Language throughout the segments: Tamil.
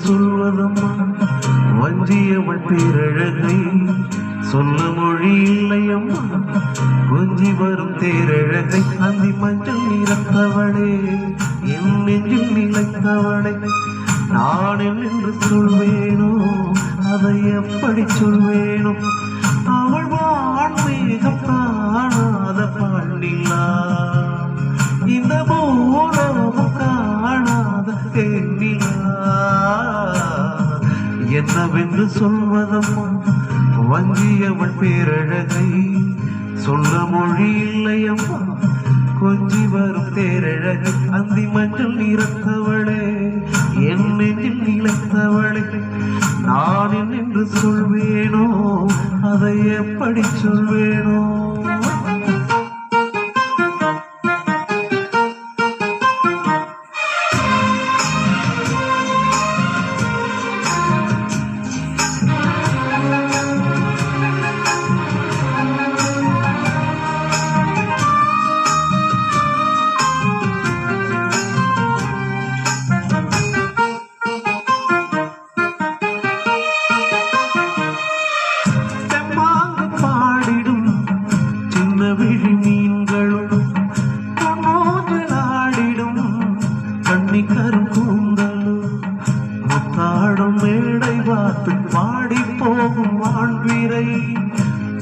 சொல்வதம்மா வஞ்சியவள் பேரழகை சொல்ல மொழி இல்லையம்மா கொஞ்சி வரும் தேரழகை அந்தி மஞ்சள் நிறத்தவளே என் நெஞ்சில் நிலைத்தவளை நான் என்று சொல்வேனோ அதை எப்படி சொல்வேனோ அவள் வான்மேகம் காணாத பாண்டிலா இந்த பூலோகம் காணாத தேனிலா என்னவென்று சொல்வதம்மா வஞ்சியவள் பேரழகை சொல்ல மொழி இல்லையம்மா கொஞ்சி வரும் தேரழகை அந்தி மஞ்சள் நிறத்தவளே என் நெஞ்சில் நிலைத்தவளே நான் என்று சொல்வேனோ அதை எப்படி சொல்வேனோ விழி மீன்களும் பொன்னோடு நாடிடும் கண்ணி கருங்கூந்தலும் முத்தாடும் மேடை பார்த்து பாடி போகும் வாழ்வீரை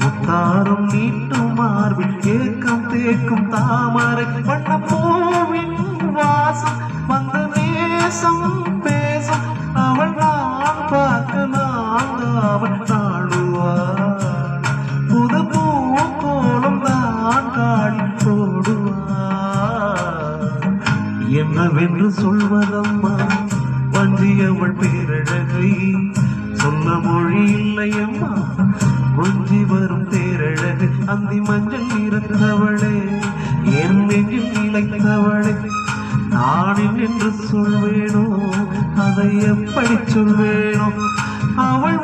முத்தாரும் நீட்டும் மார்பில் ஏக்கம் தேக்கும் தாமரை வண்ண பூவின் வாசம் வந்த நேசம் பேசும் அவள் நான் பார்க்க நான் அவள் நாடுவாள் புது பூக்கோளம் தான் காடி போடுவார் என்னவென்று சொல்வதம்மா வஞ்சியவள் பேரழகை சொல்ல மொழி இல்லையம்மா கொஞ்சி வரும் தேரழகை அந்தி மஞ்சள் நிறத்தவளே என் நெஞ்சில் நிலைத்தவளே நான் என்று சொல்வேனோ அதை எப்படி சொல்வேனோ அவள்